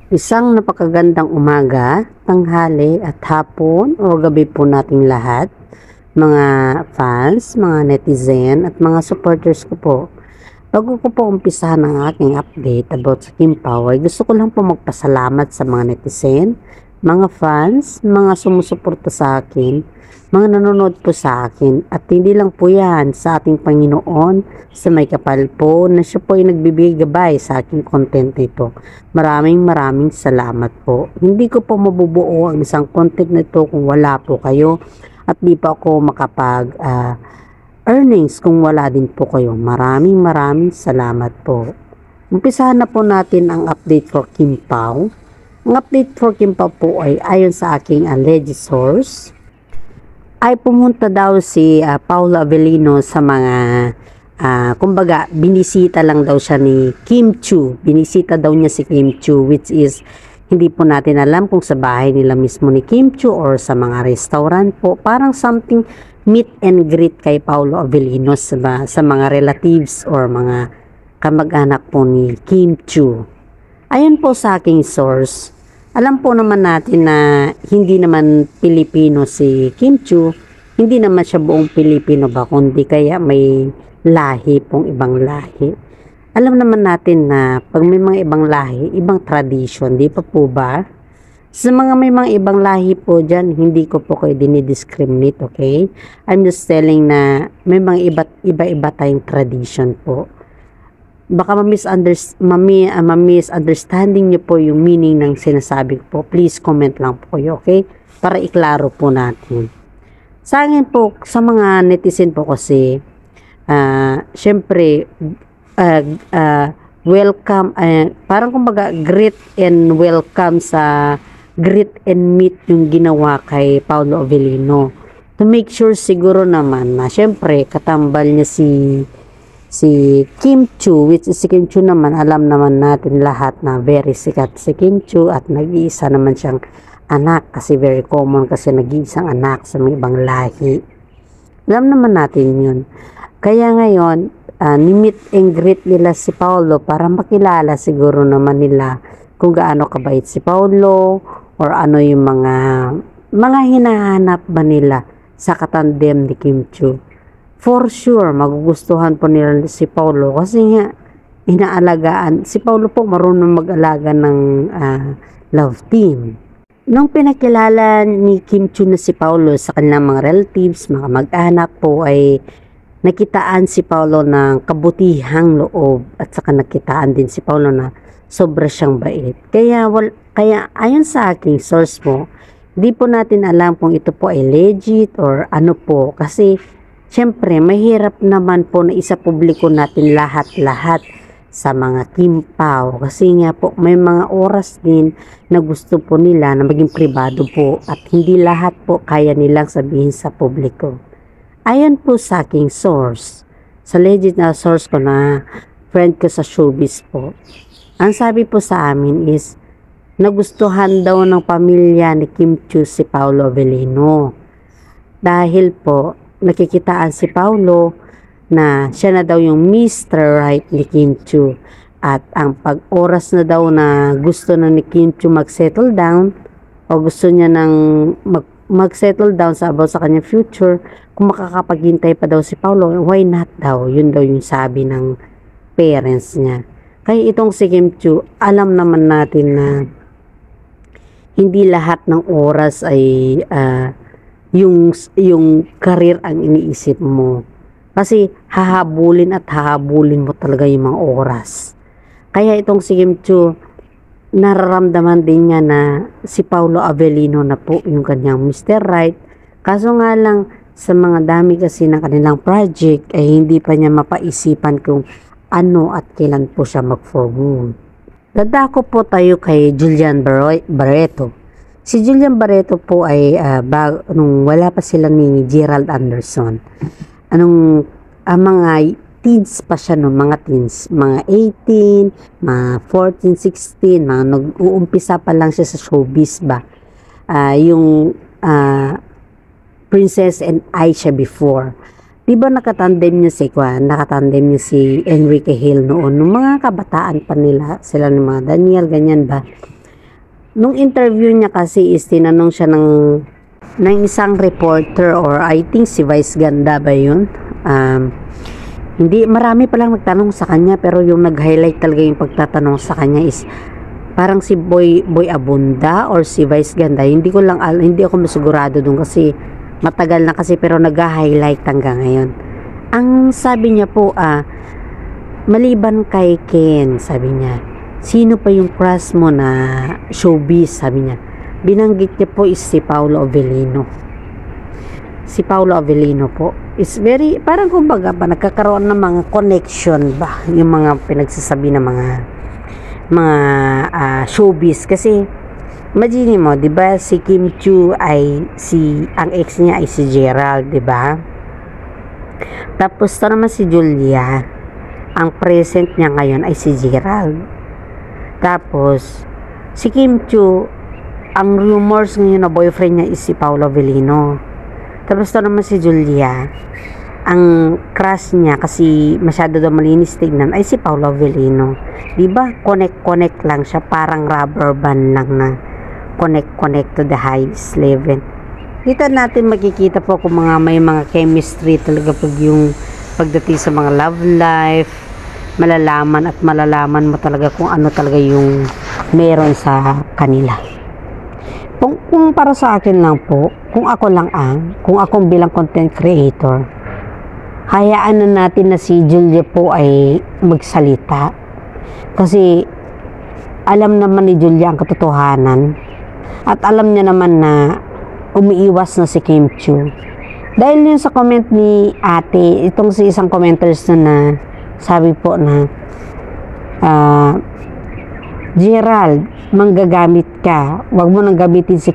Isang napakagandang umaga, tanghali at hapon o gabi po nating lahat, mga fans, mga netizen at mga supporters ko po. Bago ko po umpisahan ang aking update about sa Kim Pao, ay gusto ko lang po magpasalamat sa mga netizen, mga fans, mga sumusuporta sa akin, mga nanonood po sa akin, at hindi lang po yan sa ating Panginoon sa may kapal po na siya po ay nagbibigay gabay sa aking content nito. Maraming salamat po. Hindi ko po mabubuo ang isang content nito kung wala po kayo at di pa ako makapag earnings kung wala din po kayo. Maraming salamat po. Umpisahan na po natin ang update for Kim Pao. Ang update for Kim Pao po ay ayon sa aking alleged source, ay pumunta daw si Paolo Avellino sa mga kumbaga binisita lang daw siya ni Kim Chiu. Binisita daw niya si Kim Chiu, which is hindi po natin alam kung sa bahay nila mismo ni Kim Chiu or sa mga restaurant po. Parang something meet and greet kay Paolo Avellino sa mga relatives or mga kamag-anak po ni Kim Chiu. Ayon po sa aking source, alam po naman natin na hindi naman Pilipino si Kim Chiu, hindi naman siya buong Pilipino ba, kundi kaya may lahi pong ibang lahi. Alam naman natin na pag may mga ibang lahi, ibang tradition, di pa po ba? Sa mga may mga ibang lahi po dyan, hindi ko po kayo dinidiscriminate, okay? I'm just telling na may mga iba-iba tayong tradition po. Baka ma-misunderstanding nyo po yung meaning ng sinasabi ko po. Please comment lang po kayo, okay? Para iklaro po natin. Sa akin po, sa mga netizen po kasi, syempre, welcome, parang kumbaga greet and welcome sa greet and meet yung ginawa kay Paolo Avellino. To make sure siguro naman na syempre katambal niya si Kim Chiu, which is si Kim Chiu naman, alam naman natin lahat na very sikat si Kim Chiu at nag-iisa naman siyang anak kasi very common kasi nag-iisang anak sa mga ibang lahi. Alam naman natin yun. Kaya ngayon, ni-meet and greet nila si Paolo para makilala siguro naman nila kung gaano kabait si Paolo or ano yung mga hinahanap ba nila sa katandem ni Kim Chiu. For sure, magugustuhan po nila si Paolo kasi nga inaalagaan. Si Paolo po marunong mag-alaga ng love team. Nung pinakilala ni Kim Chiu na si Paolo sa kanilang mga relatives, mga mag-anak po ay nakitaan si Paolo ng kabutihang loob at saka nakitaan din si Paolo na sobra siyang bait. Kaya ayon sa aking source po, di po natin alam kung ito po ay legit or ano po kasi siyempre, mahirap naman po na isa-publiko natin lahat-lahat sa mga Kim Pao. Kasi nga po, may mga oras din na gusto po nila na maging pribado po at hindi lahat po kaya nilang sabihin sa publiko. Ayon po sa aking source, sa legit na source ko na friend ko sa showbiz po, ang sabi po sa amin is, nagustuhan daw ng pamilya ni Kim Chiu si Paolo Avellino. Dahil po, nakikitaan si Paolo na siya na daw yung Mr. Right ni Kim Chiu at ang pag-oras na daw na gusto na ni Kim Chiu mag-settle down o gusto niya nang mag-settle down sa about sa kanyang future, kung makakapaghintay pa daw si Paolo, why not daw? Yun daw yung sabi ng parents niya. Kaya itong si Kim Chiu, alam naman natin na hindi lahat ng oras ay yung career ang iniisip mo. Kasi hahabulin mo talaga yung mga oras. Kaya itong si Kim Chiu, nararamdaman din niya na si Paolo Avellino na po yung kanyang Mr. Right. Kaso nga lang, sa mga dami kasi ng kanilang project, ay hindi pa niya mapaisipan kung ano at kailan po siya mag-for good. Dadako po tayo kay Julian Barreto. Si Julian Barreto po ay nung wala pa sila ni Gerald Anderson. Mga teens pa siya no, mga teens, mga 18, mga 14, 16, mga nag-uumpisa pa lang siya sa showbiz ba. Yung Princess and Aisha before. Diba nakatandem niya si Enrique Hill noon, nung mga kabataan pa nila, sila ng mga Daniel, ganyan ba. nung interview niya kasi is tinanong siya ng isang reporter, or I think si Vice Ganda ba yun? Hindi, marami palang nagtanong sa kanya, pero yung nag-highlight talaga yung pagtatanong sa kanya is parang si Boy Abunda or si Vice Ganda. Hindi ako masigurado dun kasi matagal na kasi, pero nag-highlight hanggang ngayon. Ang sabi niya po, maliban kay Ken, sabi niya, sino pa yung crush mo na showbiz, sabi niya. Binanggit niya po is si Paolo Avellino. Si Paolo Avellino po is very, parang kumbaga pa nagkakaroon ng mga connection ba yung mga pinagsasabi ng mga showbiz. Kasi imagine mo, 'di ba, si Kim Chiu ay ang ex niya ay si Gerald, 'di ba? Tapos naman si Julia, ang present niya ngayon ay si Gerald. Tapos si Kim Chiu, ang rumors ngayon na boyfriend niya is si Paolo Avellino. Tapos naman si Julia, ang crush niya kasi masyado daw malinis tignan ay si Paolo Avellino. Diba? Connect lang siya, parang rubber band lang na connect to the highest level. Dito natin makikita po kung may mga chemistry talaga pagdating sa mga love life. Malalaman mo talaga kung ano talaga yung meron sa kanila. Kung para sa akin lang po, kung akong bilang content creator, hayaan na natin na si Julia po ay magsalita. Kasi alam naman ni Julia ang katotohanan, at alam niya naman na umiiwas na si Kim Chiu. Dahil yun sa comment ni ate, itong si isang commenters na sabi po na Gerald, manggagamit ka. Huwag mo nang gamitin si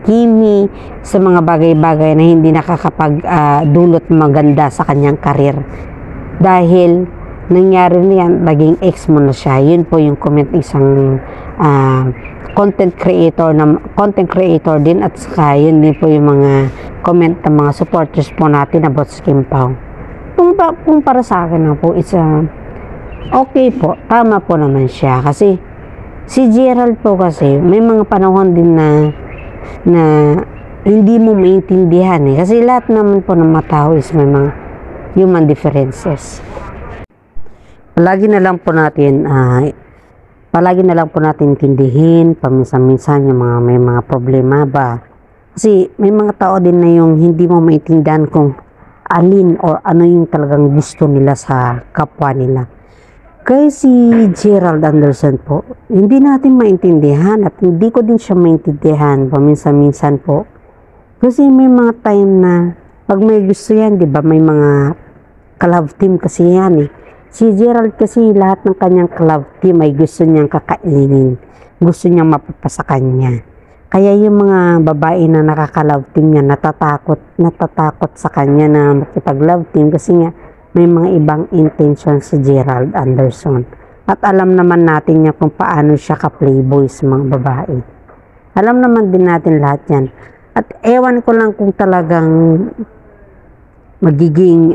Kimi sa mga bagay-bagay na hindi nakakapag-dulot maganda sa kanyang karir. Dahil nangyari niyan, naging ex mo na siya. Yun po yung comment ng isang content creator din, at saka yun din po yung mga comment ng mga supporters po natin about sa Kim Pao. Kung para sa akin na po, it's okay po, tama po naman siya. Kasi si Gerald po kasi may mga panahon din na hindi mo maintindihan kasi lahat naman po ng mga tao is may mga human differences. Palagi na lang po natin tindihin paminsan-minsan yung may mga problema ba, kasi may mga tao din na yung hindi mo maintindihan kung alin or ano yung talagang gusto nila sa kapwa nila. Kaya si Gerald Anderson po, hindi natin maintindihan, at hindi ko din siya maintindihan paminsan-minsan po. Kasi may mga time na pag may gusto yan, di ba, may mga ka-love team kasi yan Si Gerald kasi lahat ng kanyang ka-love team ay gusto niyang kakainin, gusto niyang mapapasa kanya. Kaya yung mga babae na nakaka-love team niya, natatakot sa kanya na makipag-love team kasi nga may mga ibang intention si Gerald Anderson. At alam naman natin niya kung paano siya ka-playboy sa mga babae. Alam naman din natin lahat yan. At ewan ko lang kung talagang magiging,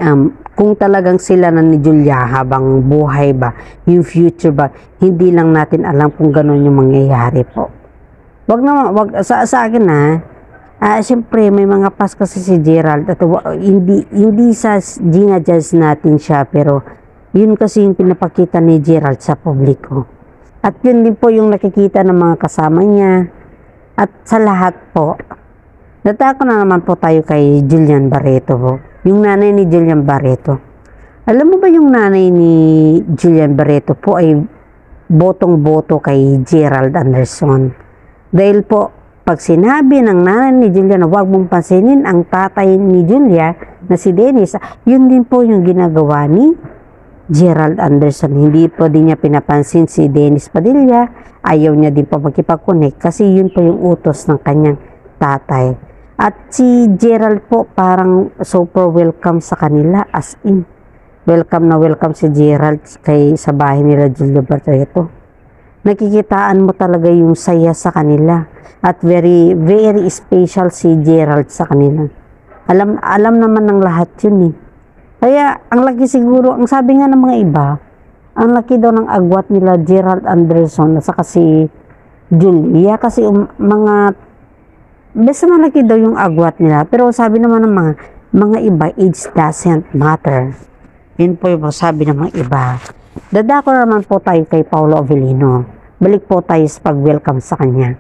kung talagang sila na ni Julia habang buhay ba, yung future ba, hindi lang natin alam kung gano'n yung mangyayari po. Wag sa akin siyempre may mga past kasi si Gerald, at hindi sa ginajudge natin siya, pero yun kasi yung pinapakita ni Gerald sa publiko. At yun din po yung nakikita ng mga kasama niya. At sa lahat po, natako na naman po tayo kay Julian Barreto po. Yung nanay ni Julian Barreto. Alam mo ba yung nanay ni Julian Barreto po ay botong-boto kay Gerald Anderson. Dahil po, pag sinabi ng nanay ni Julia na huwag mong pansinin ang tatay ni Julia na si Dennis, yun din po yung ginagawa ni Gerald Anderson. Hindi po din niya pinapansin si Dennis Padilla. Ayaw niya din po magkipag-connect kasi yun po yung utos ng kanyang tatay. At si Gerald po parang super welcome sa kanila, as in welcome na welcome si Gerald sa bahay nila Julia Barreto. Nakikitaan mo talaga yung saya sa kanila, at very very special si Gerald sa kanila. Alam naman ng lahat yun Kaya ang laki siguro, ang sabi nga ng mga iba, ang laki daw ng agwat nila Gerald Anderson at saka si Julia kasi mga basta malaki daw yung agwat nila. Pero sabi naman ng mga iba, age doesn't matter. Yun po yung sabi ng mga iba. Dadako naman po tayo kay Paolo Avellino. Balik po tayo sa pag-welcome sa kanya.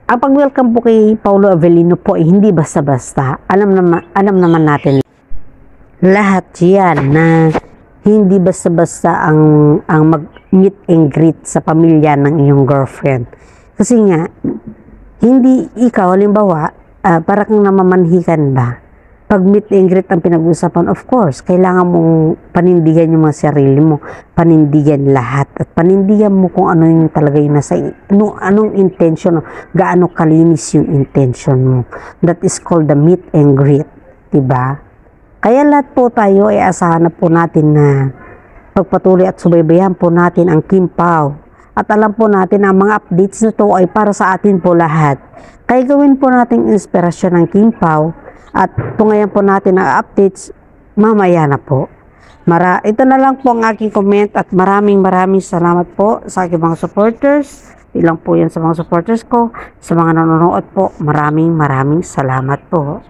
Ang pag-welcome po kay Paolo Avellino po ay hindi basta-basta. Alam naman natin lahat yan na hindi basta-basta ang mag-meet and greet sa pamilya ng iyong girlfriend. Kasi nga, hindi ikaw, halimbawa, para kang namamanhikan ba? Pag meet and greet ang pinag-usapan, of course, kailangan mong panindigan yung mga sarili mo, panindigan lahat, at panindigan mo kung ano yung talaga yung nasa, anong intention, gaano kalinis yung intention mo. That is called the meet and greet, diba? Kaya lahat po tayo ay asahan na po natin na pagpatuloy at subaybayan po natin ang Kim Pao. At alam po natin na ang mga updates na to ay para sa atin po lahat. Kaya gawin po natin inspirasyon ng Kim Pao at tungayan po natin ang updates mamaya na po. Ito na lang po ang aking comment at maraming salamat po sa aking mga supporters. Ilang po yan sa mga supporters ko. Sa mga nanonood po, maraming salamat po.